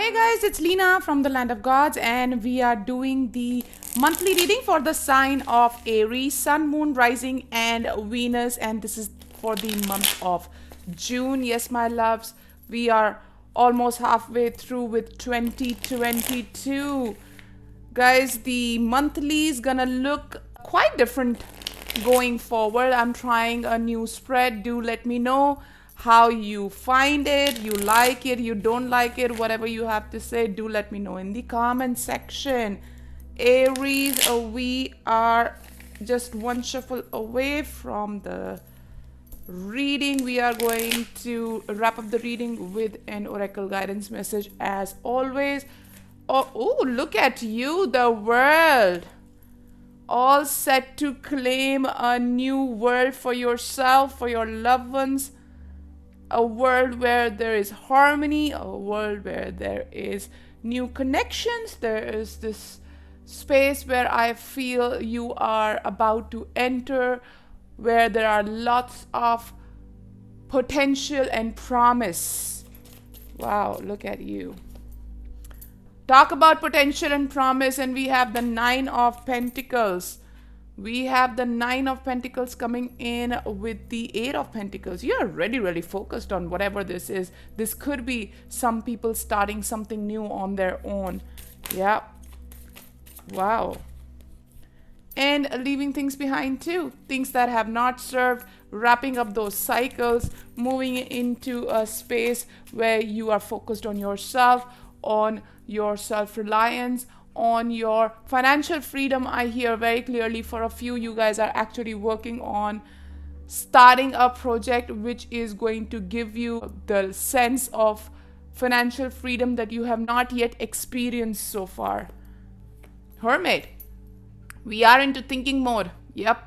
Hey guys, it's Leena from the Land of Gods, and we are doing the monthly reading for the sign of Aries, Sun, Moon, Rising, and Venus. And this is for the month of June. Yes, my loves, we are almost halfway through with 2022. Guys, the monthly is gonna look quite different going forward. I'm trying a new spread. Do let me know how you find it, you like it, you don't like it, whatever you have to say, do let me know in the comment section. Aries, we are just one shuffle away from the reading. We are going to wrap up the reading with an oracle guidance message as always. Oh, look at you, the world. All set to claim a new world for yourself, for your loved ones. A world where there is harmony, a world where there is new connections. There is this space where I feel you are about to enter, where there are lots of potential and promise. Wow, look at you. Talk about potential and promise, and we have the Nine of Pentacles. We have the Nine of Pentacles coming in with the Eight of Pentacles. You are really focused on whatever this is. This could be some people starting something new on their own. Yeah. Wow. And leaving things behind too. Things that have not served. Wrapping up those cycles. Moving into a space where you are focused on yourself, on your self-reliance, on your financial freedom. I hear very clearly for a few you guys are actually working on starting a project which is going to give you the sense of financial freedom that you have not yet experienced so far. Hermit, we are into thinking mode. Yep,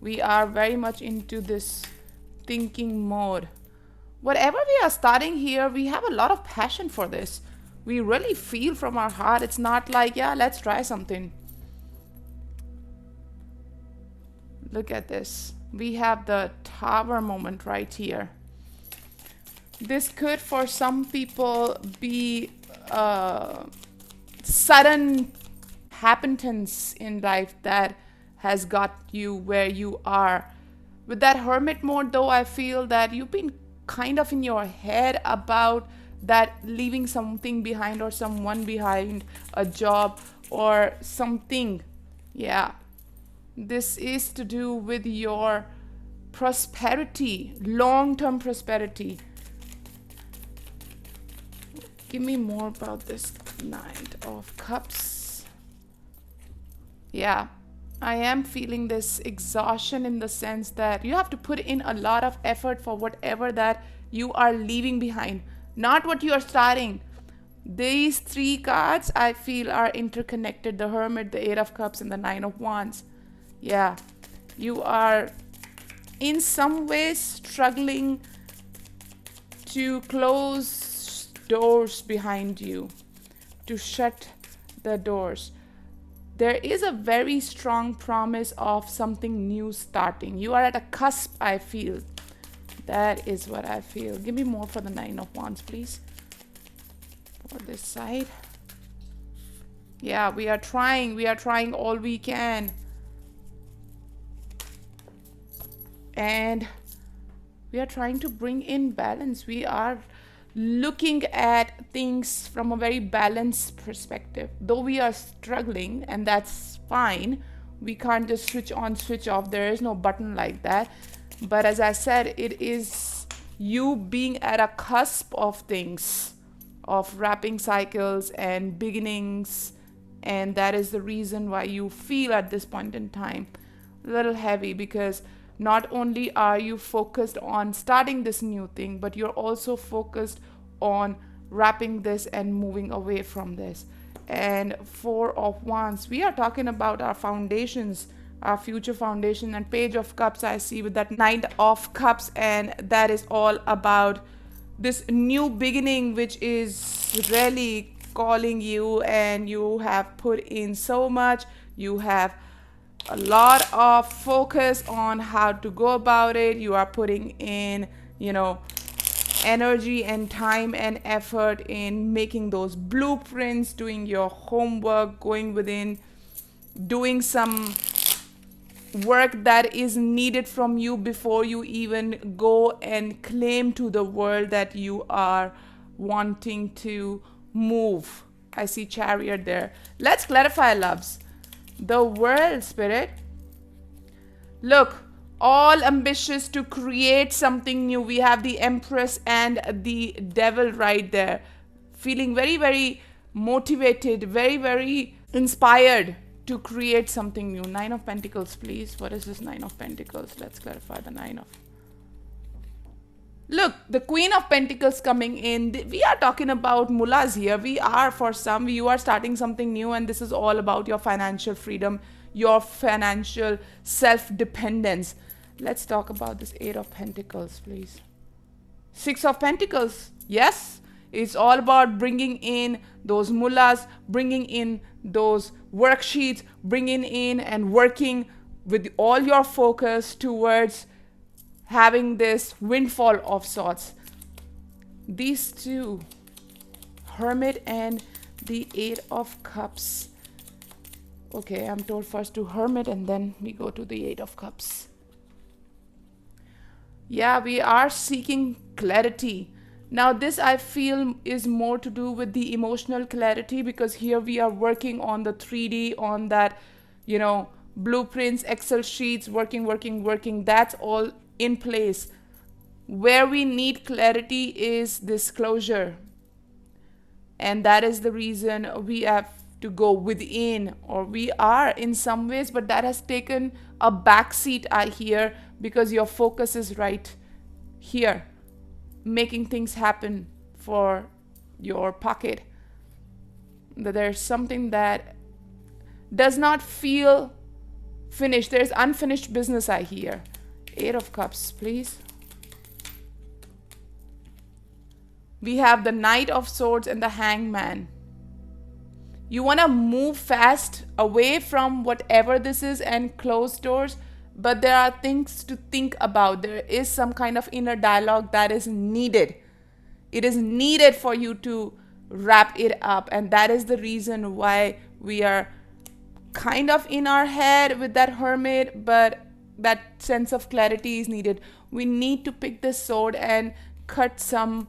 we are very much into this thinking mode. Whatever we are starting here, we have a lot of passion for this. We really feel from our heart. It's not like, yeah, let's try something. Look at this. We have the Tower moment right here. This could, for some people, be sudden happenstance in life that has got you where you are. With that Hermit mode, though, I feel that you've been kind of in your head about that leaving something behind or someone behind, a job or something. Yeah, this is to do with your prosperity, long-term prosperity. Give me more about this Knight of Cups. Yeah, I am feeling this exhaustion in the sense that you have to put in a lot of effort for whatever that you are leaving behind. Not what you are starting. These three cards I feel are interconnected. The Hermit, the Eight of Cups, and the Nine of Wands. Yeah. You are in some ways struggling to close doors behind you. To shut the doors. There is a very strong promise of something new starting. You are at a cusp, I feel. That is what I feel. Give me more for the Nine of Wands, please. For this side. Yeah, we are trying. We are trying all we can. And we are trying to bring in balance. We are looking at things from a very balanced perspective. Though we are struggling, and that's fine. We can't just switch on, switch off. There is no button like that. But as I said, it is you being at a cusp of things, of wrapping cycles and beginnings. And that is the reason why you feel at this point in time a little heavy, because not only are you focused on starting this new thing, but you're also focused on wrapping this and moving away from this. And Four of Wands, we are talking about our foundations, our future foundation. And Page of Cups I see with that Knight of Cups, and that is all about this new beginning which is really calling you, and you have put in so much. You have a lot of focus on how to go about it. You are putting in, energy and time and effort in making those blueprints, doing your homework, going within, doing some work that is needed from you before you even go and claim to the world that you are wanting to move. I see Chariot there. Let's clarify, loves. The world, Spirit. Look, all ambitious to create something new. We have the Empress and the Devil right there. Feeling very, very motivated, very, very inspired to create something new. 9 of Pentacles, please. What is this 9 of Pentacles? Let's clarify the 9 of. Look, the Queen of Pentacles coming in. We are talking about mullahs here. We are, for some, you are starting something new, and this is all about your financial freedom, your financial self-dependence. Let's talk about this 8 of Pentacles, please. 6 of Pentacles. Yes, it's all about bringing in those mullahs, bringing in those worksheets, bringing in and working with all your focus towards having this windfall of sorts. These two, Hermit and the 8 of Cups. Okay, I'm told first to Hermit and then we go to the 8 of Cups. Yeah, we are seeking clarity. Now this I feel is more to do with the emotional clarity, because here we are working on the 3D, on that, you know, blueprints, Excel sheets, working. That's all in place. Where we need clarity is disclosure. And that is the reason we have to go within, or we are in some ways, but that has taken a backseat, I hear, because your focus is right here, making things happen for your pocket. That there's something that does not feel finished. There's unfinished business, I hear. 8 of Cups, please. We have the Knight of Swords and the Hangman. You want to move fast away from whatever this is and close doors, but there are things to think about. There is some kind of inner dialogue that is needed. It is needed for you to wrap it up, and that is the reason why we are kind of in our head with that Hermit, but that sense of clarity is needed. We need to pick this sword and cut some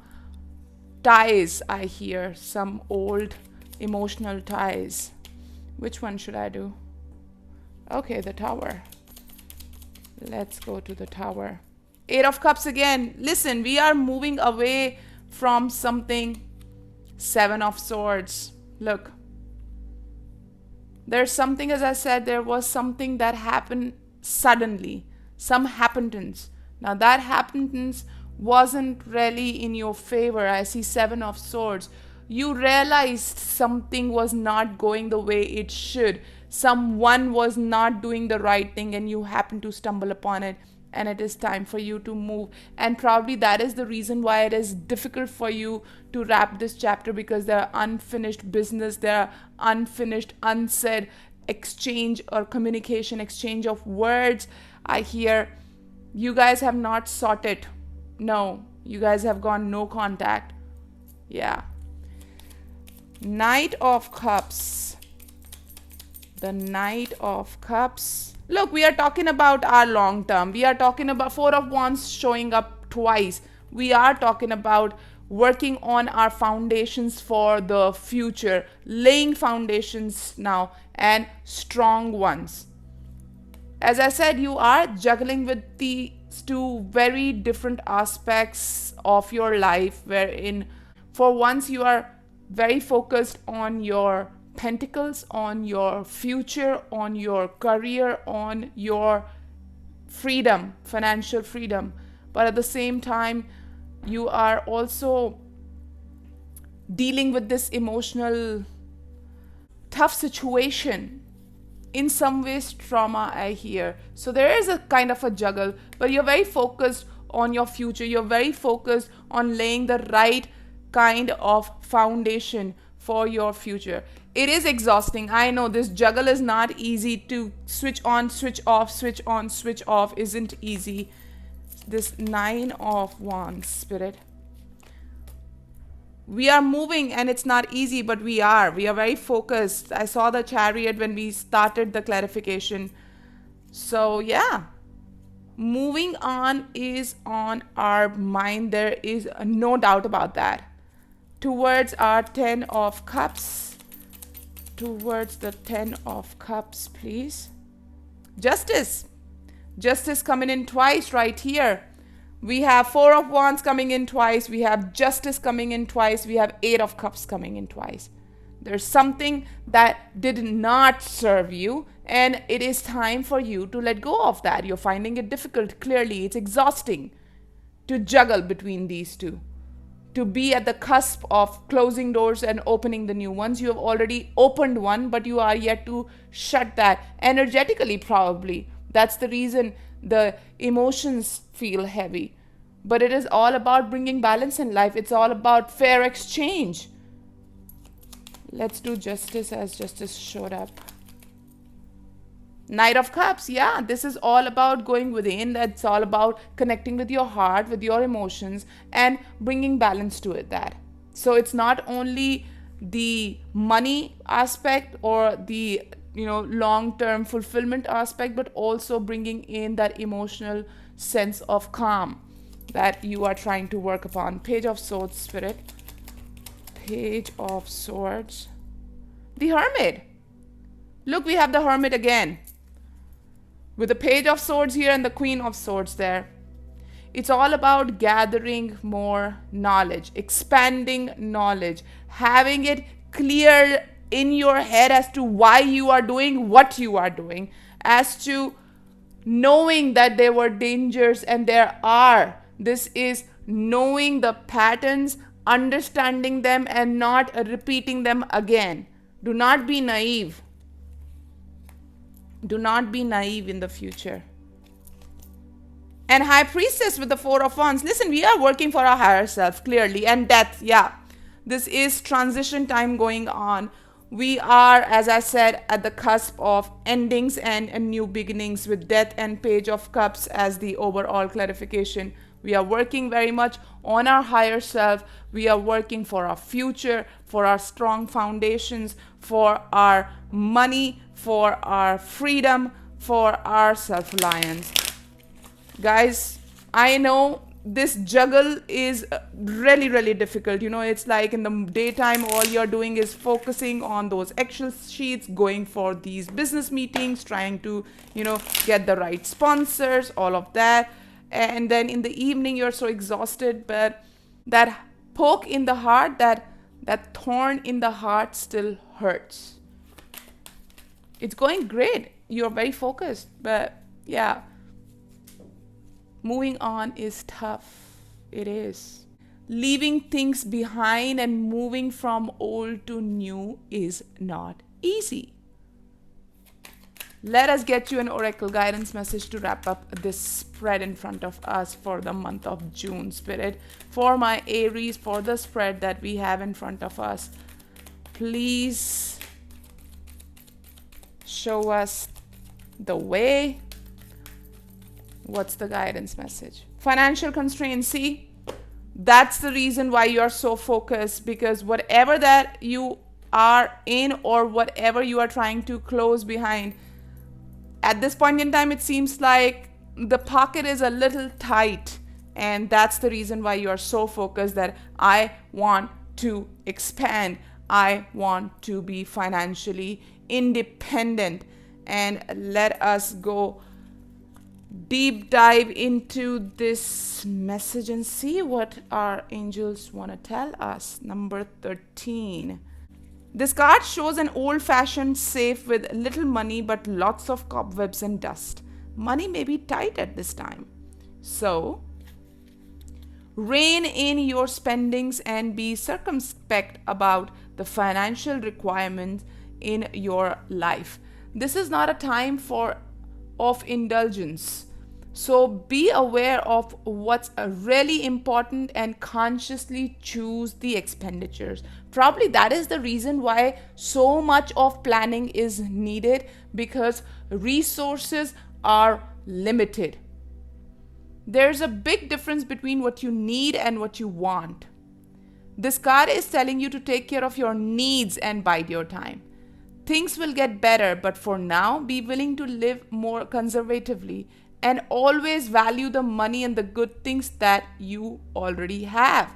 ties, I hear, some old emotional ties. Which one should I do? Okay, the Tower. Let's go to the Tower. 8 of Cups again. Listen, we are moving away from something. 7 of Swords. Look. There's something, as I said, there was something that happened suddenly. Some happenstance. Now that happenstance wasn't really in your favor. I see 7 of Swords. You realized something was not going the way it should. Someone was not doing the right thing and you happened to stumble upon it, and it is time for you to move. And probably that is the reason why it is difficult for you to wrap this chapter, because there are unfinished business, there are unfinished, unsaid exchange or communication, exchange of words. I hear you guys have not sought it. No, you guys have gone no contact. Yeah. Knight of Cups. The Knight of Cups. Look, we are talking about our long term. We are talking about 4 of Wands showing up twice. We are talking about working on our foundations for the future, laying foundations now, and strong ones. As I said, you are juggling with these two very different aspects of your life, wherein for once you are very focused on your pentacles, on your future, on your career, on your freedom, financial freedom. But at the same time, you are also dealing with this emotional tough situation. In some ways, trauma, I hear. So there is a kind of a juggle, but you're very focused on your future. You're very focused on laying the right kind of foundation for your future. It is exhausting. I know this juggle is not easy. To switch on, switch off, switch on, switch off isn't easy. This 9 of Wands, Spirit. We are moving and it's not easy, but we are very focused. I saw the Chariot when we started the clarification. So yeah, moving on is on our mind. There is no doubt about that. Towards our 10 of Cups. Towards the 10 of Cups, please. Justice. Justice coming in twice right here. We have 4 of Wands coming in twice. We have Justice coming in twice. We have 8 of Cups coming in twice. There's something that did not serve you, and it is time for you to let go of that. You're finding it difficult. Clearly, it's exhausting to juggle between these two. To be at the cusp of closing doors and opening the new ones. You have already opened one, but you are yet to shut that energetically, probably. That's the reason the emotions feel heavy. But it is all about bringing balance in life. It's all about fair exchange. Let's do Justice as Justice showed up. Knight of Cups, yeah, this is all about going within. That's all about connecting with your heart, with your emotions, and bringing balance to it. That so it's not only the money aspect or the long-term fulfillment aspect, but also bringing in that emotional sense of calm that you are trying to work upon. Page of Swords, Spirit. Page of Swords. The Hermit. Look, we have the Hermit again. With the Page of Swords here and the Queen of Swords there. It's all about gathering more knowledge, expanding knowledge, having it clear in your head as to why you are doing what you are doing, as to knowing that there were dangers and there are. This is knowing the patterns, understanding them, and not repeating them again. Do not be naive. Do not be naive in the future. And High Priestess with the 4 of Wands. Listen, we are working for our higher self, clearly. And Death, yeah. This is transition time going on. We are, as I said, at the cusp of endings and new beginnings with Death and Page of Cups as the overall clarification. We are working very much on our higher self. We are working for our future, for our strong foundations, for our money, for our freedom, for our self-reliance. Guys, I know this juggle is really, really difficult. It's like in the daytime, all you're doing is focusing on those Excel sheets, going for these business meetings, trying to, get the right sponsors, all of that. And then in the evening, you're so exhausted, but that poke in the heart, that thorn in the heart still hurts. It's going great. You're very focused, but yeah. Moving on is tough. It is. Leaving things behind and moving from old to new is not easy. Let us get you an oracle guidance message to wrap up this spread in front of us for the month of June, Spirit. For my Aries, for the spread that we have in front of us, please show us the way. What's the guidance message? Financial constraints. See, that's the reason why you're so focused, because whatever that you are in or whatever you are trying to close behind, at this point in time, it seems like the pocket is a little tight. And that's the reason why you are so focused that I want to expand. I want to be financially independent. And let us go deep dive into this message and see what our angels want to tell us. Number 13. This card shows an old-fashioned safe with little money but lots of cobwebs and dust. Money may be tight at this time. So, rein in your spendings and be circumspect about the financial requirements in your life. This is not a time of indulgence. So be aware of what's really important and consciously choose the expenditures. Probably that is the reason why so much of planning is needed, because resources are limited. There's a big difference between what you need and what you want. This card is telling you to take care of your needs and bide your time. Things will get better, but for now, be willing to live more conservatively and always value the money and the good things that you already have.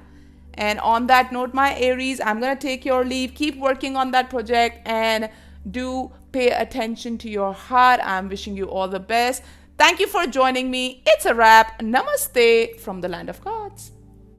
And on that note, my Aries, I'm going to take your leave. Keep working on that project and do pay attention to your heart. I'm wishing you all the best. Thank you for joining me. It's a wrap. Namaste from the land of gods.